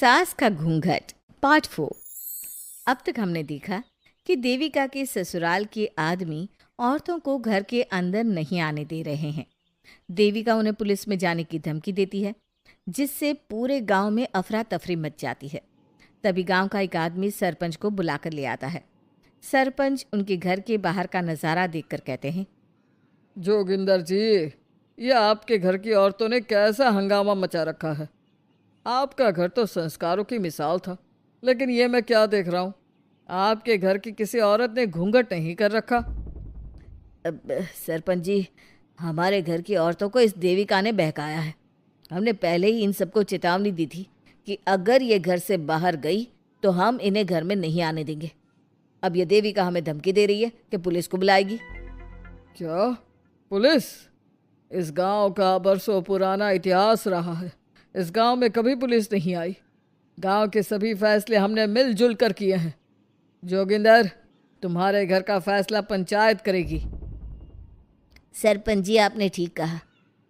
सास का घूंघट पार्ट 4। अब तक हमने देखा कि देविका के ससुराल के आदमी औरतों को घर के अंदर नहीं आने दे रहे हैं। देविका उन्हें पुलिस में जाने की धमकी देती है, जिससे पूरे गांव में अफरा तफरी मच जाती है। तभी गांव का एक आदमी सरपंच को बुलाकर ले आता है। सरपंच उनके घर के बाहर का नज़ारा देखकर कहते हैं, जोगिंदर जी, ये आपके घर की औरतों ने कैसा हंगामा मचा रखा है। आपका घर तो संस्कारों की मिसाल था, लेकिन ये मैं क्या देख रहा हूँ, आपके घर की किसी औरत ने घूंघट नहीं कर रखा। सरपंच जी, हमारे घर की औरतों को इस देविका ने बहकाया है। हमने पहले ही इन सबको चेतावनी दी थी कि अगर ये घर से बाहर गई तो हम इन्हें घर में नहीं आने देंगे। अब ये देविका हमें धमकी दे रही है कि पुलिस को बुलाएगी। क्या पुलिस? इस गांव का बरसों पुराना इतिहास रहा है। इस गांव में कभी पुलिस नहीं आई। गांव के सभी फैसले हमने मिलजुल कर किए हैं। जोगिंदर, तुम्हारे घर का फैसला पंचायत करेगी। सरपंच जी, आपने ठीक कहा।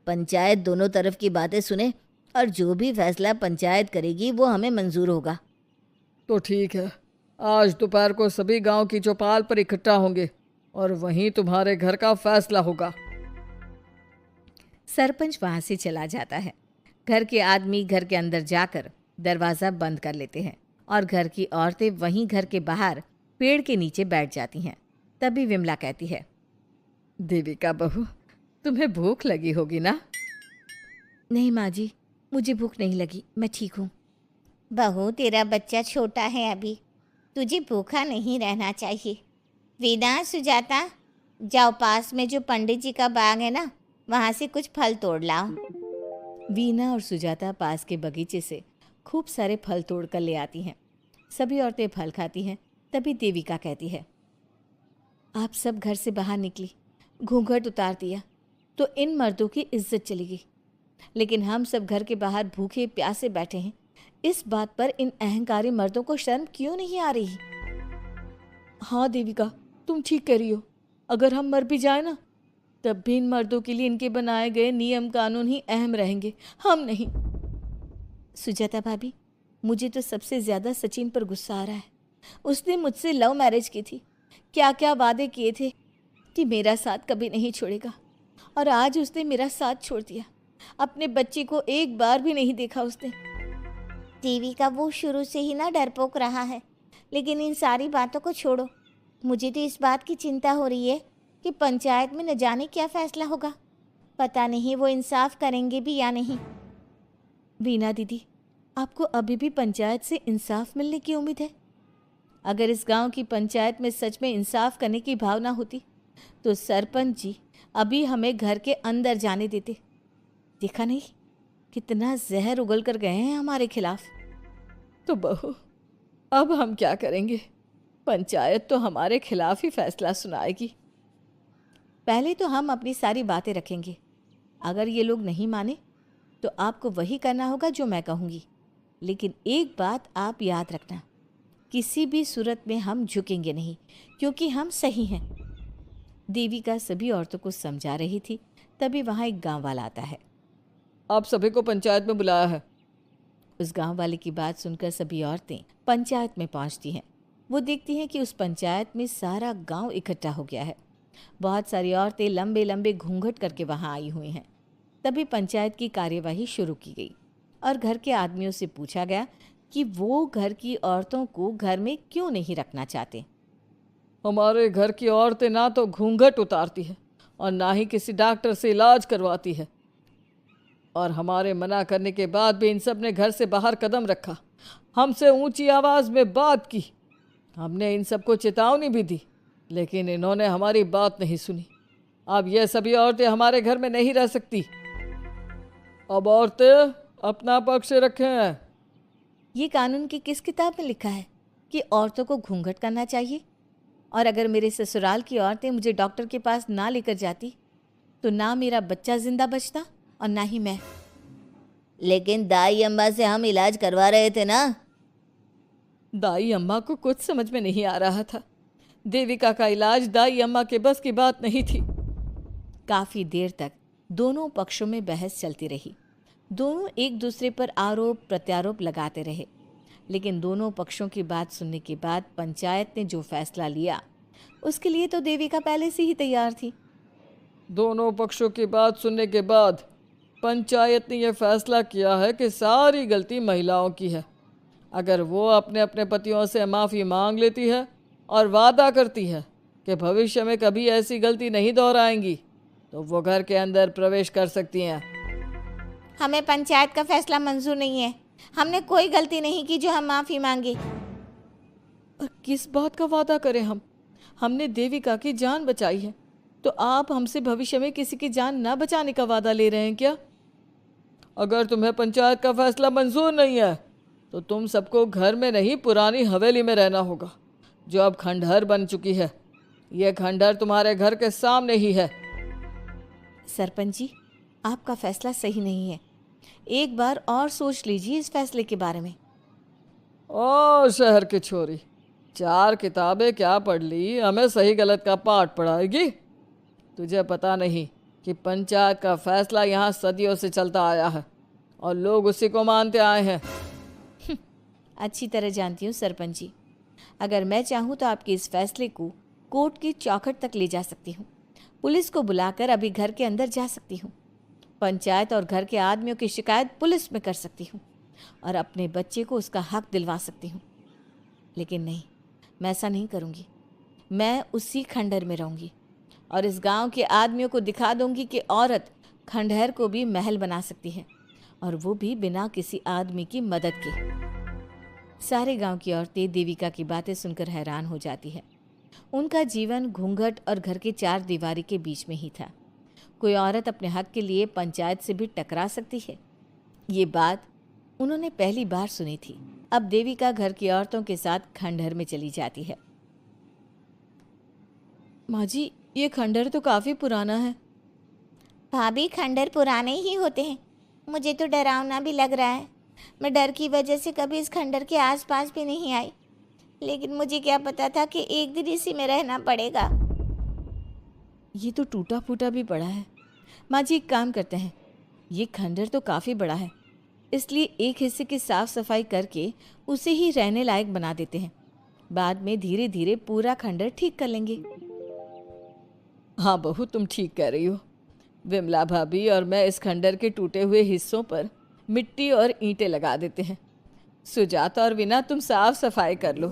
पंचायत दोनों तरफ की बातें सुने और जो भी फैसला पंचायत करेगी वो हमें मंजूर होगा। तो ठीक है, आज दोपहर को सभी गांव की चौपाल पर इकट्ठा होंगे और वहीं तुम्हारे घर का फैसला होगा। सरपंच वहां से चला जाता है। घर के आदमी घर के अंदर जाकर दरवाज़ा बंद कर लेते हैं और घर की औरतें वहीं घर के बाहर पेड़ के नीचे बैठ जाती हैं। तभी विमला कहती है, देविका बहू, तुम्हें भूख लगी होगी ना? नहीं माँ जी, मुझे भूख नहीं लगी, मैं ठीक हूँ। बहू, तेरा बच्चा छोटा है अभी, तुझे भूखा नहीं रहना चाहिए। वीना, सुजाता, जाओ पास में जो पंडित जी का बाग है ना, वहाँ से कुछ फल तोड़ लाओ। वीना और सुजाता पास के बगीचे से खूब सारे फल तोड़ कर ले आती हैं। सभी औरतें फल खाती हैं। तभी देविका कहती है, आप सब घर से बाहर निकली, घूंघट उतार दिया तो इन मर्दों की इज्जत चली गई, लेकिन हम सब घर के बाहर भूखे प्यासे बैठे हैं। इस बात पर इन अहंकारी मर्दों को शर्म क्यों नहीं आ रही? हाँ देविका, तुम ठीक कह रही हो। अगर हम मर भी जाए ना, तब भी इन मर्दों के लिए इनके बनाए गए नियम कानून ही अहम रहेंगे, हम नहीं। सुजाता भाभी, मुझे तो सबसे ज़्यादा सचिन पर गुस्सा आ रहा है। उसने मुझसे लव मैरिज की थी, क्या क्या वादे किए थे कि मेरा साथ कभी नहीं छोड़ेगा, और आज उसने मेरा साथ छोड़ दिया। अपने बच्चे को एक बार भी नहीं देखा उसने। देविका, वो शुरू से ही ना डरपोक रहा है, लेकिन इन सारी बातों को छोड़ो। मुझे तो इस बात की चिंता हो रही है कि पंचायत में न जाने क्या फैसला होगा। पता नहीं वो इंसाफ करेंगे भी या नहीं। वीना दीदी, आपको अभी भी पंचायत से इंसाफ मिलने की उम्मीद है? अगर इस गांव की पंचायत में सच में इंसाफ करने की भावना होती तो सरपंच जी अभी हमें घर के अंदर जाने देते। देखा नहीं कितना जहर उगल कर गए हैं हमारे खिलाफ। तो बहू, अब हम क्या करेंगे? पंचायत तो हमारे खिलाफ ही फैसला सुनाएगी। पहले तो हम अपनी सारी बातें रखेंगे। अगर ये लोग नहीं माने तो आपको वही करना होगा जो मैं कहूँगी। लेकिन एक बात आप याद रखना, किसी भी सूरत में हम झुकेंगे नहीं, क्योंकि हम सही हैं। देविका सभी औरतों को समझा रही थी। तभी वहाँ एक गांव वाला आता है। आप सभी को पंचायत में बुलाया है। उस गांव वाले की बात सुनकर सभी औरतें पंचायत में पहुँचती हैं। वो देखती हैं कि उस पंचायत में सारा गांव इकट्ठा हो गया है। बहुत सारी औरतें लंबे लंबे घूंघट करके वहाँ आई हुई हैं। तभी पंचायत की कार्यवाही शुरू की गई और घर के आदमियों से पूछा गया कि वो घर की औरतों को घर में क्यों नहीं रखना चाहते। हमारे घर की औरतें ना तो घूंघट उतारती है और ना ही किसी डॉक्टर से इलाज करवाती है, और हमारे मना करने के बाद भी इन सब ने घर से बाहर कदम रखा, हमसे ऊंची आवाज़ में बात की। हमने इन सबको चेतावनी भी दी, लेकिन इन्होंने हमारी बात नहीं सुनी। अब ये सभी औरतें हमारे घर में नहीं रह सकती। अब औरतें अपना पक्ष रखें। ये कानून की किस किताब में लिखा है कि औरतों को घूंघट करना चाहिए? और अगर मेरे ससुराल की औरतें मुझे डॉक्टर के पास ना लेकर जाती तो ना मेरा बच्चा जिंदा बचता और ना ही मैं। लेकिन दाई अम्मा से हम इलाज करवा रहे थे ना। दाई अम्मा को कुछ समझ में नहीं आ रहा था। देविका का इलाज दाई अम्मा के बस की बात नहीं थी। काफ़ी देर तक दोनों पक्षों में बहस चलती रही। दोनों एक दूसरे पर आरोप प्रत्यारोप लगाते रहे। लेकिन दोनों पक्षों की बात सुनने के बाद पंचायत ने जो फैसला लिया उसके लिए तो देविका पहले से ही तैयार थी। दोनों पक्षों की बात सुनने के बाद पंचायत ने यह फैसला किया है कि सारी गलती महिलाओं की है। अगर वो अपने अपने पतियों से माफ़ी मांग लेती है और वादा करती है कि भविष्य में कभी ऐसी गलती नहीं दोहराएंगी तो वो घर के अंदर प्रवेश कर सकती हैं। हमें पंचायत का फैसला मंजूर नहीं है। हमने कोई गलती नहीं की जो हम माफ़ी मांगे। और किस बात का वादा करें हम? हमने देविका की जान बचाई है, तो आप हमसे भविष्य में किसी की जान ना बचाने का वादा ले रहे हैं क्या? अगर तुम्हें पंचायत का फैसला मंजूर नहीं है तो तुम सबको घर में नहीं पुरानी हवेली में रहना होगा जो अब खंडहर बन चुकी है। यह खंडहर तुम्हारे घर के सामने ही है। सरपंच जी, आपका फैसला सही नहीं है। एक बार और सोच लीजिए इस फैसले के बारे में। ओ शहर की छोरी, 4 किताबें क्या पढ़ ली, हमें सही गलत का पाठ पढ़ाएगी? तुझे पता नहीं कि पंचायत का फैसला यहाँ सदियों से चलता आया है और लोग उसी को मानते आए हैं। अच्छी तरह जानती हूँ सरपंच जी। अगर मैं चाहूँ तो आपके इस फैसले को कोर्ट की चौखट तक ले जा सकती हूँ। पुलिस को बुलाकर अभी घर के अंदर जा सकती हूँ। पंचायत और घर के आदमियों की शिकायत पुलिस में कर सकती हूँ और अपने बच्चे को उसका हक दिलवा सकती हूँ। लेकिन नहीं, मैं ऐसा नहीं करूँगी। मैं उसी खंडहर में रहूँगी और इस गांव के आदमियों को दिखा दूंगी कि औरत खंडहर को भी महल बना सकती है, और वो भी बिना किसी आदमी की मदद के। सारे गांव की औरतें देविका की बातें सुनकर हैरान हो जाती है। उनका जीवन घूंघट और घर के 4 दीवारी के बीच में ही था। कोई औरत अपने हक के लिए पंचायत से भी टकरा सकती है, ये बात उन्होंने पहली बार सुनी थी। अब देविका घर की औरतों के साथ खंडहर में चली जाती है। माँ जी, ये खंडहर तो काफ़ी पुराना है। भाभी, खंडहर पुराने ही होते हैं। मुझे तो डरावना भी लग रहा है। मैं डर की वजह से कभी इस खंडहर के आसपास भी नहीं आई, लेकिन मुझे क्या पता था कि एक दिन इसी में रहना पड़ेगा। ये तो टूटा फूटा भी पड़ा है। माँ जी, एक काम करते हैं, ये खंडहर तो काफ़ी बड़ा है, इसलिए एक हिस्से की साफ सफाई करके उसे ही रहने लायक बना देते हैं। बाद में धीरे धीरे पूरा खंडहर ठीक कर लेंगे। हाँ बहू, तुम ठीक कह रही हो। विमला भाभी और मैं इस खंडहर के टूटे हुए हिस्सों पर मिट्टी और ईंटें लगा देते हैं। सुजाता और वीना, तुम साफ सफाई कर लो।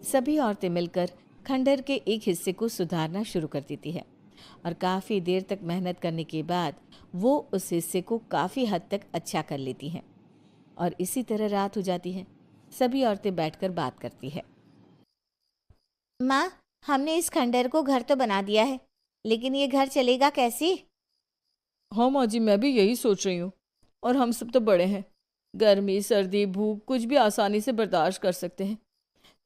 सभी औरतें मिलकर खंडहर के एक हिस्से को सुधारना शुरू कर देती है और काफ़ी देर तक मेहनत करने के बाद वो उस हिस्से को काफ़ी हद तक अच्छा कर लेती हैं। और इसी तरह रात हो जाती है। सभी औरतें बैठकर बात करती है। माँ, हमने इस खंडहर को घर तो बना दिया है, लेकिन ये घर चलेगा कैसे? हाँ माँ जी, मैं भी यही सोच रही हूँ। और हम सब तो बड़े हैं, गर्मी सर्दी भूख कुछ भी आसानी से बर्दाश्त कर सकते हैं,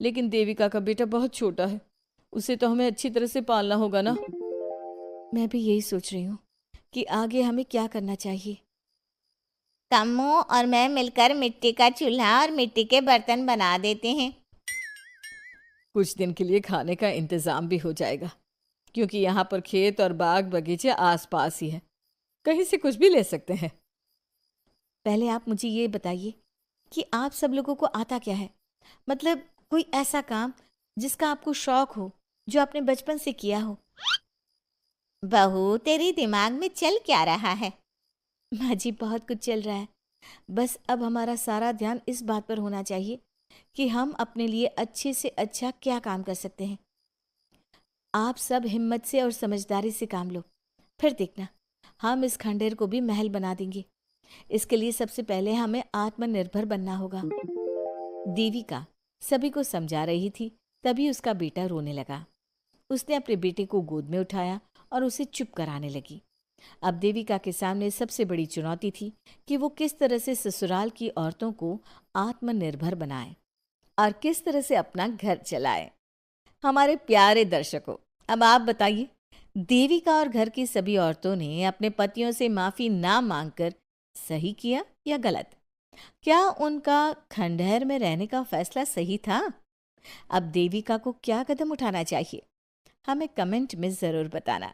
लेकिन देविका का बेटा बहुत छोटा है, उसे तो हमें अच्छी तरह से पालना होगा ना। मैं भी यही सोच रही हूँ कि आगे हमें क्या करना चाहिए। कम्मू और मैं मिलकर मिट्टी का चूल्हा और मिट्टी के बर्तन बना देते हैं। कुछ दिन के लिए खाने का इंतज़ाम भी हो जाएगा, क्योंकि यहाँ पर खेत और बाग बगीचे आसपास ही हैं, कहीं से कुछ भी ले सकते हैं। पहले आप मुझे ये बताइए कि आप सब लोगों को आता क्या है? मतलब कोई ऐसा काम जिसका आपको शौक हो, जो आपने बचपन से किया हो। बहू, तेरे दिमाग में चल क्या रहा है? माँ जी, बहुत कुछ चल रहा है। बस अब हमारा सारा ध्यान इस बात पर होना चाहिए कि हम अपने लिए अच्छे से अच्छा क्या काम कर सकते हैं। आप सब हिम्मत से और समझदारी से काम लो, फिर देखना हम इस खंडहर को भी महल बना देंगे। इसके लिए सबसे पहले हमें आत्मनिर्भर बनना होगा। देविका सभी को समझा रही थी, तभी उसका बेटा रोने लगा। उसने अपने बेटे को गोद में उठाया और उसे चुप कराने लगी। अब देविका के सामने सबसे बड़ी चुनौती थी कि वो किस तरह से ससुराल की औरतों को आत्मनिर्भर बनाए और किस तरह से अपना घर चलाए। हमारे प्यारे दर्शकों, अब आप बताइए, देविका और घर की सभी औरतों ने अपने पतियों से माफ़ी ना मांगकर सही किया या गलत? क्या उनका खंडहर में रहने का फैसला सही था? अब देविका को क्या कदम उठाना चाहिए, हमें कमेंट में ज़रूर बताना।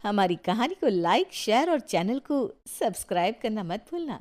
हमारी कहानी को लाइक, शेयर और चैनल को सब्सक्राइब करना मत भूलना।